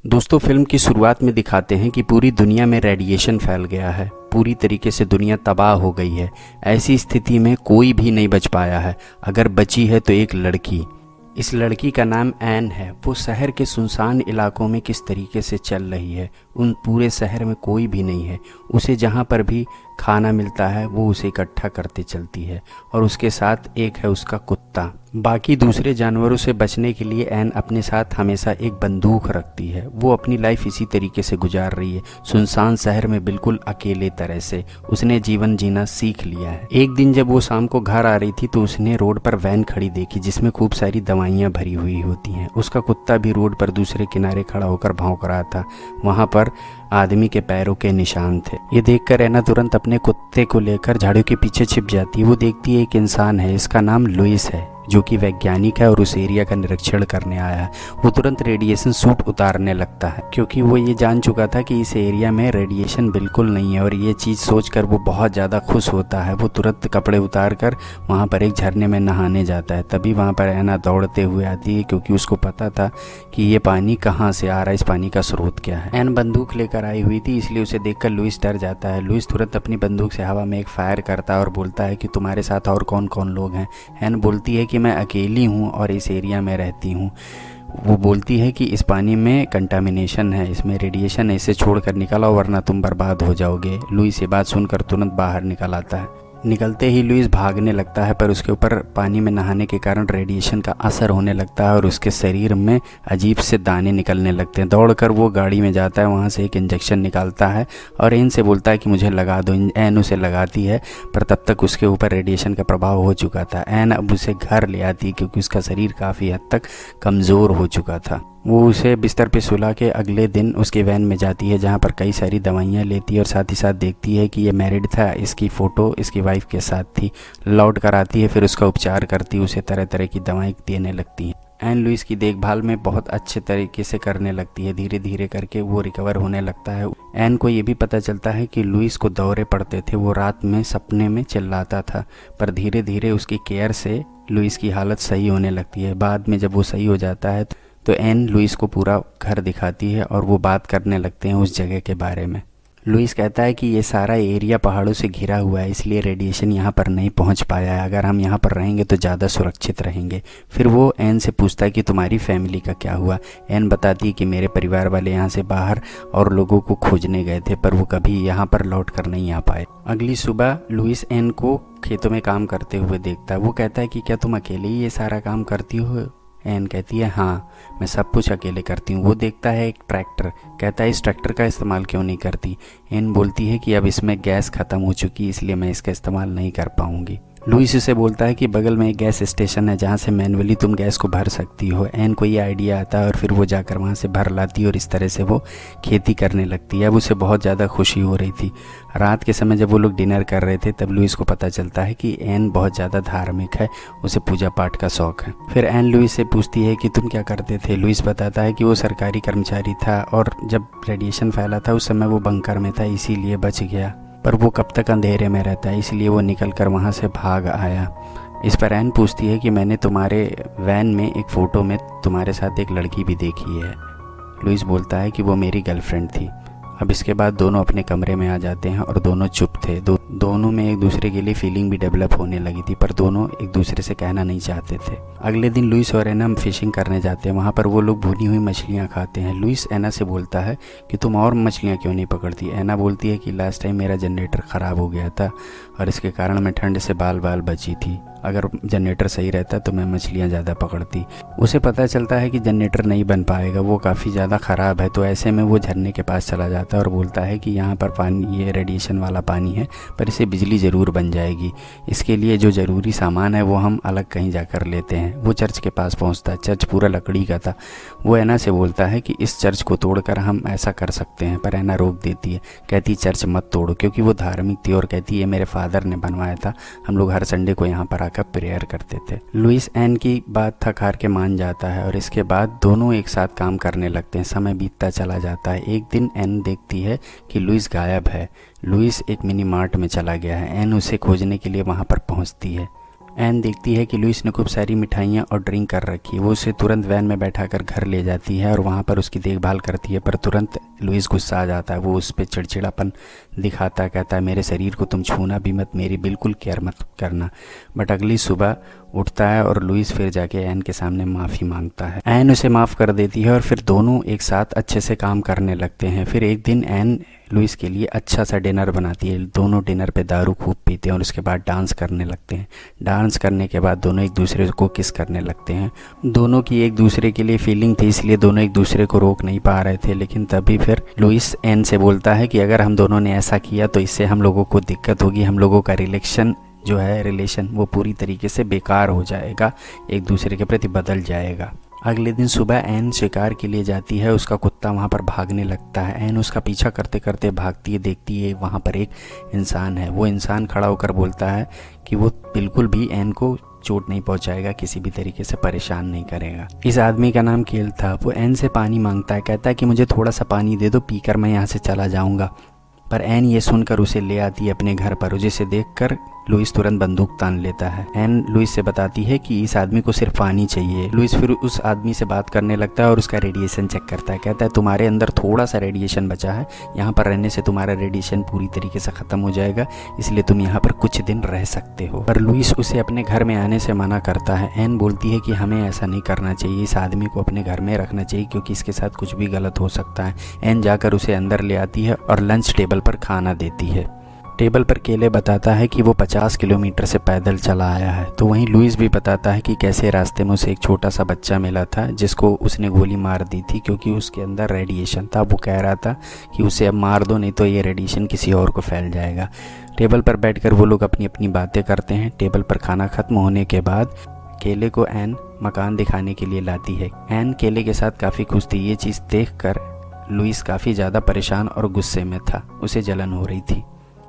दोस्तों फिल्म की शुरुआत में दिखाते हैं कि पूरी दुनिया में रेडिएशन फैल गया है। पूरी तरीके से दुनिया तबाह हो गई है। ऐसी स्थिति में कोई भी नहीं बच पाया है। अगर बची है तो एक लड़की। इस लड़की का नाम एन है। वो शहर के सुनसान इलाकों में किस तरीके से चल रही है। उन पूरे शहर में कोई भी नहीं है। उसे जहाँ पर भी खाना मिलता है वो उसे इकट्ठा करते चलती है और उसके साथ एक है उसका कुत्ता। बाकी दूसरे जानवरों से बचने के लिए एन अपने साथ हमेशा एक बंदूक रखती है। वो अपनी लाइफ इसी तरीके से गुजार रही है, सुनसान शहर में बिल्कुल अकेले तरह से। उसने जीवन जीना सीख लिया है। एक दिन जब वो शाम को घर आ रही थी तो उसने रोड पर वैन खड़ी देखी जिसमें खूब सारी दवाइयाँ भरी हुई होती हैं। उसका कुत्ता भी रोड पर दूसरे किनारे खड़ा होकर भौंक रहा था। वहाँ पर आदमी के पैरों के निशान थे। ये देखकर एना तुरंत अपने कुत्ते को लेकर झाड़ियों के पीछे छिप जाती है। वो देखती है एक इंसान है, इसका नाम लुइस है, जो कि वैज्ञानिक है और उस एरिया का निरीक्षण करने आया है। वो तुरंत रेडिएशन सूट उतारने लगता है क्योंकि वो ये जान चुका था कि इस एरिया में रेडिएशन बिल्कुल नहीं है और ये चीज़ सोचकर वो बहुत ज़्यादा खुश होता है। वो तुरंत कपड़े उतार कर वहाँ पर एक झरने में नहाने जाता है। तभी वहाँ पर एना दौड़ते हुए आती है क्योंकि उसको पता था कि ये पानी कहाँ से आ रहा है, इस पानी का स्रोत क्या है। एन बंदूक लेकर आई हुई थी इसलिए उसे देखकर लुइस डर जाता है। लुइस तुरंत अपनी बंदूक से हवा में एक फायर करता है और बोलता है कि तुम्हारे साथ और कौन कौन लोग हैं। एन बोलती है कि मैं अकेली हूँ और इस एरिया में रहती हूँ। वो बोलती है कि इस पानी में कंटामिनेशन है, इसमें रेडिएशन है, इसे छोड़कर निकल आओ वरना तुम बर्बाद हो जाओगे। लुइस ये बात सुनकर तुरंत बाहर निकल आता है। निकलते ही लुइस भागने लगता है पर उसके ऊपर पानी में नहाने के कारण रेडिएशन का असर होने लगता है और उसके शरीर में अजीब से दाने निकलने लगते हैं। दौड़कर वो गाड़ी में जाता है, वहाँ से एक इंजेक्शन निकालता है और एन से बोलता है कि मुझे लगा दो। एन उसे लगाती है पर तब तक उसके ऊपर रेडिएशन का प्रभाव हो चुका था। एन अब उसे घर ले आती है क्योंकि उसका शरीर काफ़ी हद तक कमज़ोर हो चुका था। वो उसे बिस्तर पे सुला के अगले दिन उसके वैन में जाती है जहाँ पर कई सारी दवाइयाँ लेती है और साथ ही साथ देखती है कि ये मैरिड था, इसकी फ़ोटो इसकी वाइफ के साथ थी। लौट कर आती है, फिर उसका उपचार करती है, उसे तरह तरह की दवाएं देने लगती हैं। एन लुइस की देखभाल में बहुत अच्छे तरीके से करने लगती है। धीरे धीरे करके वो रिकवर होने लगता है। एन को ये भी पता चलता है कि लुइस को दौरे पड़ते थे। वो रात में सपने में चिल्लाता था पर धीरे धीरे उसकी केयर से लुइस की हालत सही होने लगती है। बाद में जब वो सही हो जाता है तो एन लुइस को पूरा घर दिखाती है और वो बात करने लगते हैं उस जगह के बारे में। लुइस कहता है कि ये सारा एरिया पहाड़ों से घिरा हुआ है इसलिए रेडिएशन यहाँ पर नहीं पहुँच पाया है। अगर हम यहाँ पर रहेंगे तो ज़्यादा सुरक्षित रहेंगे। फिर वो एन से पूछता है कि तुम्हारी फैमिली का क्या हुआ। एन बताती है कि मेरे परिवार वाले यहाँ से बाहर और लोगों को खोजने गए थे पर वो कभी यहाँ पर लौट कर नहीं आ पाए। अगली सुबह लुइस एन को खेतों में काम करते हुए देखता है। वो कहता है कि क्या तुम अकेले ही ये सारा काम करती हो। एन कहती है हाँ, मैं सब कुछ अकेले करती हूँ। वो देखता है एक ट्रैक्टर, कहता है इस ट्रैक्टर का इस्तेमाल क्यों नहीं करती। एन बोलती है कि अब इसमें गैस ख़त्म हो चुकी इसलिए मैं इसका इस्तेमाल नहीं कर पाऊँगी। लुइस उसे बोलता है कि बगल में एक गैस स्टेशन है जहाँ से मैनुअली तुम गैस को भर सकती हो। एन को ये आइडिया आता है और फिर वो जाकर वहाँ से भर लाती है और इस तरह से वो खेती करने लगती है। अब उसे बहुत ज़्यादा खुशी हो रही थी। रात के समय जब वो लोग डिनर कर रहे थे तब लुइस को पता चलता है कि एन बहुत ज़्यादा धार्मिक है, उसे पूजा पाठ का शौक़ है। फिर एन लुइस से पूछती है कि तुम क्या करते थे। लुइस बताता है कि वो सरकारी कर्मचारी था और जब रेडिएशन फैला था उस समय वो बंकर में था इसीलिए बच गया, पर वो कब तक अंधेरे में रहता है इसलिए वो निकल कर वहाँ से भाग आया। इस पर एन पूछती है कि मैंने तुम्हारे वैन में एक फ़ोटो में तुम्हारे साथ एक लड़की भी देखी है। लुइस बोलता है कि वो मेरी गर्लफ्रेंड थी। अब इसके बाद दोनों अपने कमरे में आ जाते हैं और दोनों चुप थे। दोनों में एक दूसरे के लिए फीलिंग भी डेवलप होने लगी थी पर दोनों एक दूसरे से कहना नहीं चाहते थे। अगले दिन लुइस और एना फिशिंग करने जाते हैं। वहाँ पर वो लोग भुनी हुई मछलियाँ खाते हैं। लुइस एना से बोलता है कि तुम और मछलियाँ क्यों नहीं पकड़ती। एना बोलती है कि लास्ट टाइम मेरा जनरेटर ख़राब हो गया था और इसके कारण मैं ठंड से बाल बाल बची थी। अगर जनरेटर सही रहता तो मैं मछलियाँ ज़्यादा पकड़ती। उसे पता चलता है कि जनरेटर नहीं बन पाएगा, वो काफ़ी ज़्यादा ख़राब है। तो ऐसे में वो झरने के पास चला जाता है और बोलता है कि यहाँ पर पानी, ये रेडिएशन वाला पानी है पर इससे बिजली ज़रूर बन जाएगी। इसके लिए जो ज़रूरी सामान है वो हम अलग कहीं जाकर लेते हैं। वो चर्च के पास पहुँचता है। चर्च पूरा लकड़ी का था। वो एना से बोलता है कि इस चर्च को तोड़कर हम ऐसा कर सकते हैं पर एना रोक देती है। कहती चर्च मत तोड़ो क्योंकि वो धार्मिक थी और कहती है मेरे फादर ने बनवाया था, हम लोग हर संडे को यहाँ पर आकर प्रेयर करते थे। लुइस एन की बात थक हार के मान जाता है और इसके बाद दोनों एक साथ काम करने लगते हैं। समय बीतता चला जाता है। एक दिन एन देखती है कि लुइस गायब है। लुइस एक मिनी मार्ट में चला गया है। एन उसे खोजने के लिए वहाँ पर पहुँचती है। एन देखती है कि लुइस ने खूब सारी मिठाइयाँ और ड्रिंक कर रखी है। वो उसे तुरंत वैन में बैठाकर घर ले जाती है और वहाँ पर उसकी देखभाल करती है, पर तुरंत लुइस गुस्सा आ जाता है। वो उस पर चिड़चिड़ापन दिखाता है, कहता है मेरे शरीर को तुम छूना भी मत, मेरी बिल्कुल केयर मत करना। बट अगली सुबह उठता है और लुइस फिर जाके एन के सामने माफ़ी मांगता है। एन उसे माफ़ कर देती है और फिर दोनों एक साथ अच्छे से काम करने लगते हैं। फिर एक दिन एन लुइस के लिए अच्छा सा डिनर बनाती है। दोनों डिनर पे दारू खूब पीते हैं और उसके बाद डांस करने लगते हैं। डांस करने के बाद दोनों एक दूसरे को किस करने लगते हैं। दोनों की एक दूसरे के लिए फीलिंग थी, इसलिए दोनों एक दूसरे को रोक नहीं पा रहे थे। लेकिन तभी फिर लुइस एन से बोलता है कि अगर हम दोनों ने ऐसा किया तो इससे हम लोगों को दिक्कत होगी, हम लोगों का रिलेशन वो पूरी तरीके से बेकार हो जाएगा, एक दूसरे के प्रति बदल जाएगा। अगले दिन सुबह एन शिकार के लिए जाती है। उसका कुत्ता वहाँ पर भागने लगता है। एन उसका पीछा करते करते भागती है, देखती है वहाँ पर एक इंसान है। वो इंसान खड़ा होकर बोलता है कि वो बिल्कुल भी एन को चोट नहीं पहुंचाएगा, किसी भी तरीके से परेशान नहीं करेगा। इस आदमी का नाम केल था। वो एन से पानी मांगता है, कहता है कि मुझे थोड़ा सा पानी दे दो, पीकर मैं यहाँ से चला जाऊँगा। पर एन ये सुनकर उसे ले आती है अपने घर पर। जिसे देखकर लुइस तुरंत बंदूक तान लेता है। एन लुइस से बताती है कि इस आदमी को सिर्फ पानी चाहिए। लुइस फिर उस आदमी से बात करने लगता है और उसका रेडिएशन चेक करता है। कहता है तुम्हारे अंदर थोड़ा सा रेडिएशन बचा है, यहाँ पर रहने से तुम्हारा रेडिएशन पूरी तरीके से ख़त्म हो जाएगा, इसलिए तुम यहाँ पर कुछ दिन रह सकते हो। पर लुइस उसे अपने घर में आने से मना करता है। एन बोलती है कि हमें ऐसा नहीं करना चाहिए, इस आदमी को अपने घर में रखना चाहिए क्योंकि इसके साथ कुछ भी गलत हो सकता है। एन जाकर उसे अंदर ले आती है और लंच टेबल पर खाना देती है। टेबल पर केले बताता है कि वो 50 किलोमीटर से पैदल चला आया है। तो वहीं लुइस भी बताता है कि कैसे रास्ते में उसे एक छोटा सा बच्चा मिला था जिसको उसने गोली मार दी थी क्योंकि उसके अंदर रेडिएशन था। वो कह रहा था कि उसे अब मार दो, नहीं तो ये रेडिएशन किसी और को फैल जाएगा। टेबल पर बैठकर वो लोग अपनी अपनी बातें करते हैं। टेबल पर खाना खत्म होने के बाद केले को एन मकान दिखाने के लिए लाती है। एन केले के साथ काफ़ी खुश थी। ये चीज़ देखकर लुइस काफ़ी ज़्यादा परेशान और गुस्से में था, उसे जलन हो रही थी।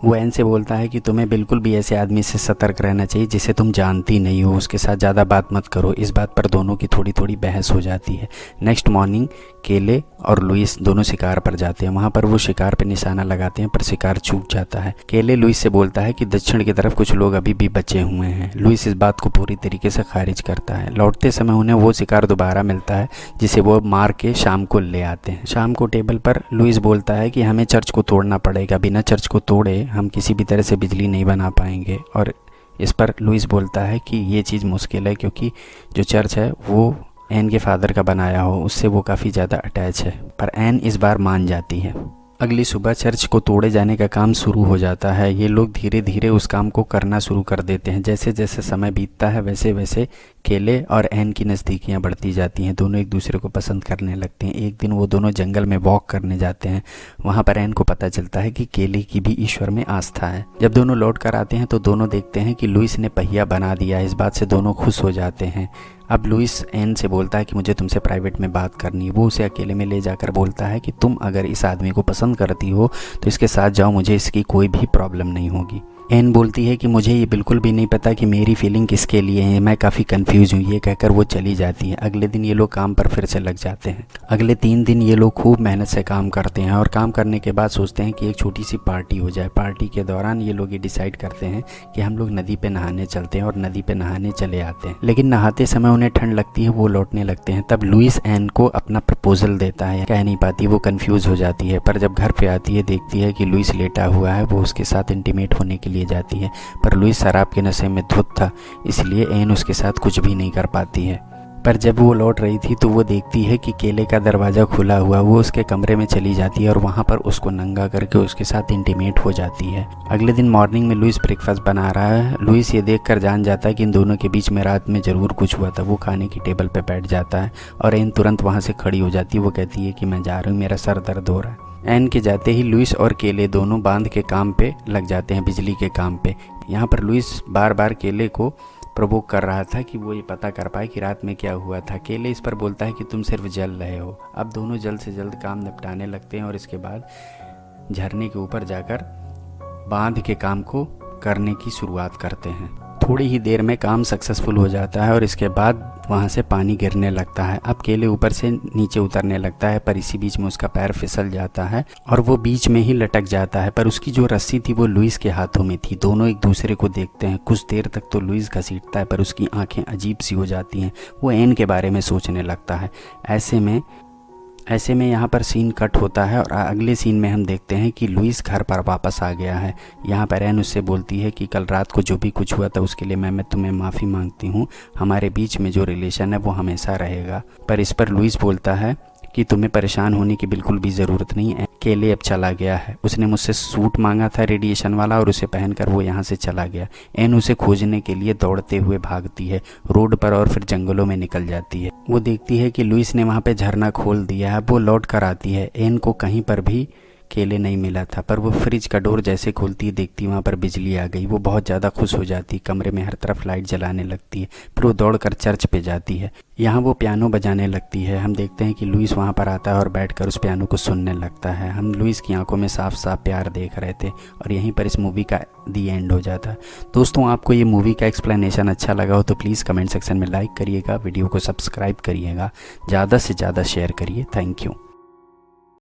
वो एन से बोलता है कि तुम्हें बिल्कुल भी ऐसे आदमी से सतर्क रहना चाहिए जिसे तुम जानती नहीं हो, उसके साथ ज़्यादा बात मत करो। इस बात पर दोनों की थोड़ी थोड़ी बहस हो जाती है। नेक्स्ट मॉर्निंग केले और लुइस दोनों शिकार पर जाते हैं। वहाँ पर वो शिकार पर निशाना लगाते हैं पर शिकार चूक जाता है। केले लुइस से बोलता है कि दक्षिण की तरफ कुछ लोग अभी भी बचे हुए हैं। लुइस इस बात को पूरी तरीके से खारिज करता है। लौटते समय उन्हें वो शिकार दोबारा मिलता है जिसे वो मार के शाम को ले आते हैं। शाम को टेबल पर लुइस बोलता है कि हमें चर्च को तोड़ना पड़ेगा, बिना चर्च को तोड़े हम किसी भी तरह से बिजली नहीं बना पाएंगे। और इस पर लुइस बोलता है कि ये चीज़ मुश्किल है क्योंकि जो चर्च है वो एन के फादर का बनाया हो, उससे वो काफ़ी ज़्यादा अटैच है। पर एन इस बार मान जाती है। अगली सुबह चर्च को तोड़े जाने का काम शुरू हो जाता है। ये लोग धीरे धीरे उस काम को करना शुरू कर देते हैं। जैसे जैसे समय बीतता है वैसे वैसे केले और एन की नज़दीकियाँ बढ़ती जाती हैं। दोनों एक दूसरे को पसंद करने लगते हैं। एक दिन वो दोनों जंगल में वॉक करने जाते हैं। वहाँ पर एन को पता चलता है कि केले की भी ईश्वर में आस्था है। जब दोनों लौट कर आते हैं तो दोनों देखते हैं कि लुइस ने पहिया बना दिया है। इस बात से दोनों खुश हो जाते हैं। अब लुइस एन से बोलता है कि मुझे तुमसे प्राइवेट में बात करनी है। वो उसे अकेले में ले जाकर बोलता है कि तुम अगर इस आदमी को पसंद करती हो तो इसके साथ जाओ, मुझे इसकी कोई भी प्रॉब्लम नहीं होगी। एन बोलती है कि मुझे ये बिल्कुल भी नहीं पता कि मेरी फीलिंग किसके लिए है, मैं काफ़ी कंफ्यूज हूँ। ये कहकर वो चली जाती है। अगले दिन ये लोग काम पर फिर से लग जाते हैं। अगले 3 दिन ये लोग खूब मेहनत से काम करते हैं और काम करने के बाद सोचते हैं कि एक छोटी सी पार्टी हो जाए। पार्टी के दौरान ये लोग ये डिसाइड करते हैं कि हम लोग नदी पे नहाने चलते हैं और नदी पे नहाने चले आते हैं। लेकिन नहाते समय उन्हें ठंड लगती है, वो लौटने लगते हैं। तब लुइस एन को अपना प्रपोजल देता है। कह नहीं पाती, वो कंफ्यूज हो जाती है। पर जब घर पे आती है देखती है कि लुइस लेटा हुआ है। वो उसके साथ इंटीमेट होने के लिए जाती है, पर लुइस शराब के नशे में धुत था, इसलिए एन उसके साथ कुछ भी नहीं कर पाती है। पर जब वो लौट रही थी तो वो देखती है कि केले का दरवाज़ा खुला हुआ। वो उसके कमरे में चली जाती है और वहाँ पर उसको नंगा करके उसके साथ इंटीमेट हो जाती है। अगले दिन मॉर्निंग में लुइस ब्रेकफास्ट बना रहा है। लुइस ये देखकर जान जाता है कि इन दोनों के बीच में रात में ज़रूर कुछ हुआ था। वो खाने की टेबल पर बैठ जाता है और एन तुरंत वहाँ से खड़ी हो जाती है। वो कहती है कि मैं जा रही हूँ, मेरा सर दर्द हो रहा है। एन के जाते ही लुइस और केले दोनों बांध के काम पे लग जाते हैं, बिजली के काम पे। यहाँ पर लुइस बार बार केले को प्रोवोक कर रहा था कि वो ये पता कर पाए कि रात में क्या हुआ था। केले इस पर बोलता है कि तुम सिर्फ जल रहे हो। अब दोनों जल्द से जल्द काम निपटाने लगते हैं और इसके बाद झरने के ऊपर जाकर बांध के काम को करने की शुरुआत करते हैं। थोड़ी ही देर में काम सक्सेसफुल हो जाता है और इसके बाद वहाँ से पानी गिरने लगता है। अब केले ऊपर से नीचे उतरने लगता है, पर इसी बीच में उसका पैर फिसल जाता है और वो बीच में ही लटक जाता है। पर उसकी जो रस्सी थी वो लुइस के हाथों में थी। दोनों एक दूसरे को देखते हैं। कुछ देर तक तो लुइस घसीटता है, पर उसकी आंखें अजीब सी हो जाती हैं। वो एन के बारे में सोचने लगता है। ऐसे में यहाँ पर सीन कट होता है और अगले सीन में हम देखते हैं कि लुइस घर पर वापस आ गया है। यहाँ पर एन उससे बोलती है कि कल रात को जो भी कुछ हुआ था उसके लिए मैं तुम्हें माफ़ी मांगती हूँ। हमारे बीच में जो रिलेशन है वो हमेशा रहेगा। पर इस पर लुइस बोलता है कि तुम्हें परेशान होने की बिल्कुल भी ज़रूरत नहीं है, केले अब चला गया है। उसने मुझसे सूट मांगा था रेडिएशन वाला और उसे पहनकर वो यहाँ से चला गया। एन उसे खोजने के लिए दौड़ते हुए भागती है, रोड पर और फिर जंगलों में निकल जाती है। वो देखती है कि लुइस ने वहाँ पे झरना खोल दिया है। वो लौट कर आती है। एन को कहीं पर भी केले नहीं मिला था, पर वो फ्रिज का डोर जैसे खोलती देखती वहाँ पर बिजली आ गई। वो बहुत ज़्यादा खुश हो जाती, कमरे में हर तरफ लाइट जलाने लगती है। फिर वो दौड़कर चर्च पे जाती है। यहाँ वो पियानो बजाने लगती है। हम देखते हैं कि लुइस वहाँ पर आता है और बैठकर उस पियानो को सुनने लगता है। हम लुइस की आंखों में साफ साफ प्यार देख रहे थे और यहीं पर इस मूवी का दी एंड हो जाता है। दोस्तों, आपको ये मूवी का एक्सप्लेनेशन अच्छा लगा हो तो प्लीज़ कमेंट सेक्शन में लाइक करिएगा, वीडियो को सब्सक्राइब करिएगा, ज़्यादा से ज़्यादा शेयर करिए। Thank you.